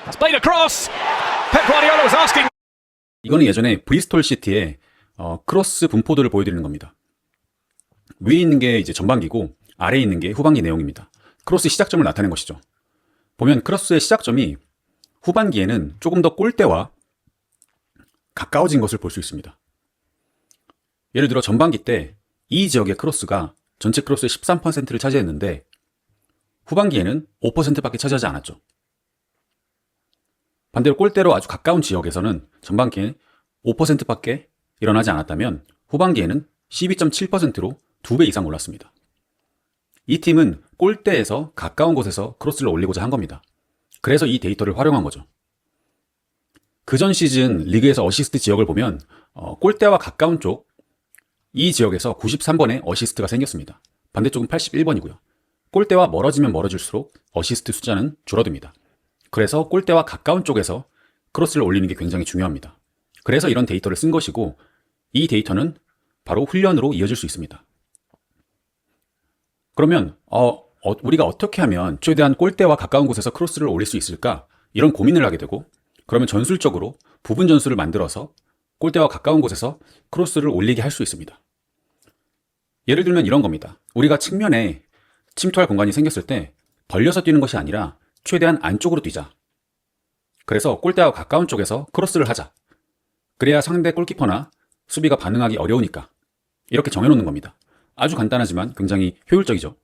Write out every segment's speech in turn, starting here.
It's played across. Pep Guardiola was asking. 이거는 예전에 브리스톨 시티의 크로스 분포도를 보여드리는 겁니다. 위에 있는 게 이제 전반기고 아래에 있는 게 후반기 내용입니다. 크로스 시작점을 나타낸 것이죠. 보면 크로스의 시작점이 후반기에는 조금 더 골대와 가까워진 것을 볼 수 있습니다. 예를 들어 전반기 때 이 지역의 크로스가 전체 크로스의 13%를 차지했는데 후반기에는 5%밖에 차지하지 않았죠. 반대로 골대로 아주 가까운 지역에서는 전반기에 5%밖에 일어나지 않았다면 후반기에는 12.7%로 2배 이상 올랐습니다. 이 팀은 골대에서 가까운 곳에서 크로스를 올리고자 한 겁니다. 그래서 이 데이터를 활용한 거죠. 그전 시즌 리그에서 어시스트 지역을 보면 골대와 가까운 쪽 이 지역에서 93번의 어시스트가 생겼습니다. 반대쪽은 81번이고요. 골대와 멀어지면 멀어질수록 어시스트 숫자는 줄어듭니다. 그래서 골대와 가까운 쪽에서 크로스를 올리는 게 굉장히 중요합니다. 그래서 이런 데이터를 쓴 것이고 이 데이터는 바로 훈련으로 이어질 수 있습니다. 그러면 우리가 어떻게 하면 최대한 골대와 가까운 곳에서 크로스를 올릴 수 있을까? 이런 고민을 하게 되고 그러면 전술적으로 부분 전술을 만들어서 골대와 가까운 곳에서 크로스를 올리게 할 수 있습니다. 예를 들면 이런 겁니다. 우리가 측면에 침투할 공간이 생겼을 때 벌려서 뛰는 것이 아니라 최대한 안쪽으로 뛰자. 그래서 골대와 가까운 쪽에서 크로스를 하자. 그래야 상대 골키퍼나 수비가 반응하기 어려우니까. 이렇게 정해놓는 겁니다. 아주 간단하지만 굉장히 효율적이죠.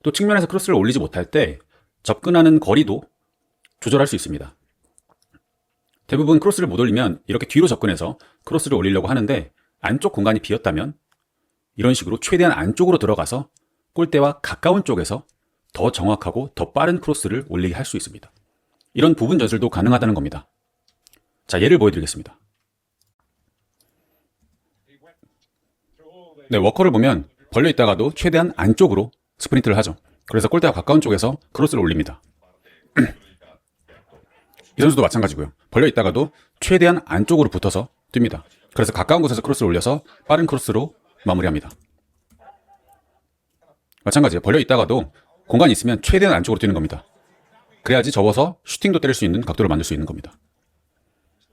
또 측면에서 크로스를 올리지 못할 때 접근하는 거리도 조절할 수 있습니다. 대부분 크로스를 못 올리면 이렇게 뒤로 접근해서 크로스를 올리려고 하는데 안쪽 공간이 비었다면 이런 식으로 최대한 안쪽으로 들어가서 골대와 가까운 쪽에서 더 정확하고 더 빠른 크로스를 올리게 할 수 있습니다. 이런 부분 전술도 가능하다는 겁니다. 자, 예를 보여드리겠습니다. 네, 워커를 보면 벌려 있다가도 최대한 안쪽으로 스프린트를 하죠. 그래서 골대와 가까운 쪽에서 크로스를 올립니다. 이 선수도 마찬가지고요. 벌려 있다가도 최대한 안쪽으로 붙어서 뜁니다. 그래서 가까운 곳에서 크로스를 올려서 빠른 크로스로 마무리합니다. 마찬가지예요. 벌려 있다가도 공간이 있으면 최대한 안쪽으로 뛰는 겁니다. 그래야지 접어서 슈팅도 때릴 수 있는 각도를 만들 수 있는 겁니다.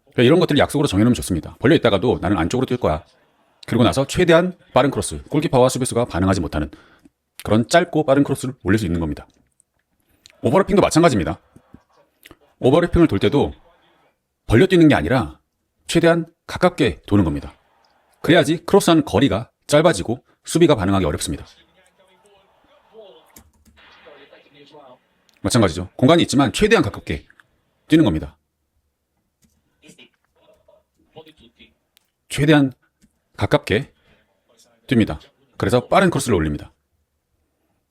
그러니까 이런 것들을 약속으로 정해놓으면 좋습니다. 벌려 있다가도 나는 안쪽으로 뛸 거야. 그리고 나서 최대한 빠른 크로스, 골키퍼와 수비수가 반응하지 못하는 그런 짧고 빠른 크로스를 올릴 수 있는 겁니다. 오버래핑도 마찬가지입니다. 오버래핑을 돌 때도 벌려 뛰는 게 아니라 최대한 가깝게 도는 겁니다. 그래야지 크로스한 거리가 짧아지고 수비가 반응하기 어렵습니다. 마찬가지죠. 공간이 있지만 최대한 가깝게 뛰는 겁니다. 최대한 가깝게 뜁니다. 그래서 빠른 크로스를 올립니다.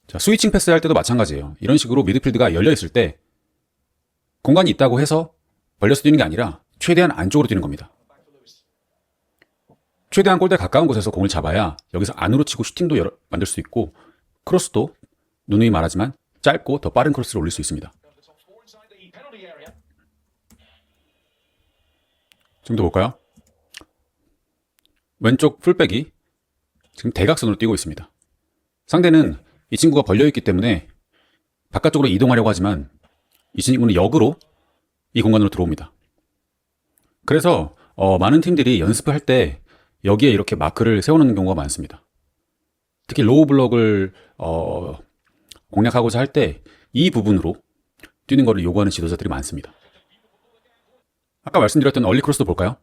자, 스위칭 패스 할 때도 마찬가지예요. 이런 식으로 미드필드가 열려있을 때 공간이 있다고 해서 벌려서 뛰는 게 아니라 최대한 안쪽으로 뛰는 겁니다. 최대한 골대 가까운 곳에서 공을 잡아야 여기서 안으로 치고 슈팅도 만들 수 있고 크로스도 누누이 말하지만 짧고 더 빠른 크로스를 올릴 수 있습니다. 지금도 볼까요? 왼쪽 풀백이 지금 대각선으로 뛰고 있습니다. 상대는 이 친구가 벌려있기 때문에 바깥쪽으로 이동하려고 하지만 이 친구는 역으로 이 공간으로 들어옵니다. 그래서 많은 팀들이 연습할 때 여기에 이렇게 마크를 세워놓는 경우가 많습니다. 특히 로우 블럭을 공략하고자 할 때 이 부분으로 뛰는 것을 요구하는 지도자들이 많습니다. 아까 말씀드렸던 얼리 크로스도 볼까요?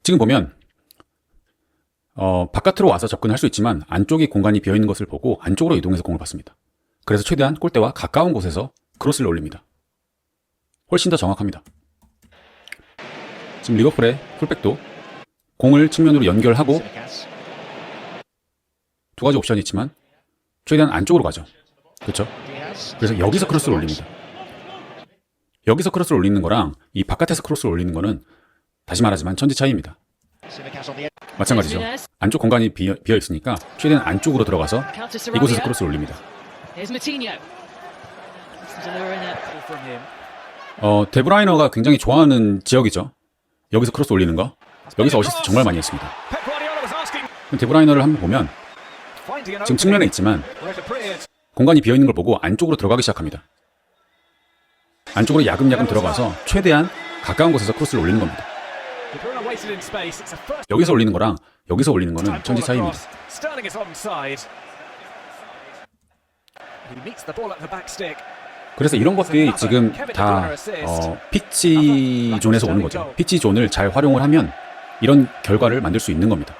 지금 보면 바깥으로 와서 접근할 수 있지만 안쪽에 공간이 비어있는 것을 보고 안쪽으로 이동해서 공을 받습니다. 그래서 최대한 골대와 가까운 곳에서 크로스를 올립니다. 훨씬 더 정확합니다. 지금 리버풀의 풀백도 공을 측면으로 연결하고 두 가지 옵션이 있지만 최대한 안쪽으로 가죠. 그렇죠? 그래서 여기서 크로스를 올립니다. 여기서 크로스를 올리는 거랑 이 바깥에서 크로스를 올리는 거는 다시 말하지만 천지 차이입니다. 마찬가지죠. 안쪽 공간이 비어 있으니까 최대한 안쪽으로 들어가서 이곳에서 크로스를 올립니다. 데브라이너가 굉장히 좋아하는 지역이죠. 여기서 크로스 올리는 거. 여기서 어시스트 정말 많이 했습니다. 데브라이너를 한번 보면 지금 측면에 있지만 공간이 비어있는 걸 보고 안쪽으로 들어가기 시작합니다. 안쪽으로 야금야금 들어가서 최대한 가까운 곳에서 크로스를 올리는 겁니다. De Bruyne waited in space. It's a first 여기서 올리는 거랑 여기서 올리는 거는 time 천지 ball 차이입니다. across. Sterling is onside. He meets the ball at the back stick. 그래서 이런 것들이 지금 다 피치 존에서 오는 거죠. 피치 존을 잘 활용을 하면 이런 결과를 만들 수 있는 겁니다.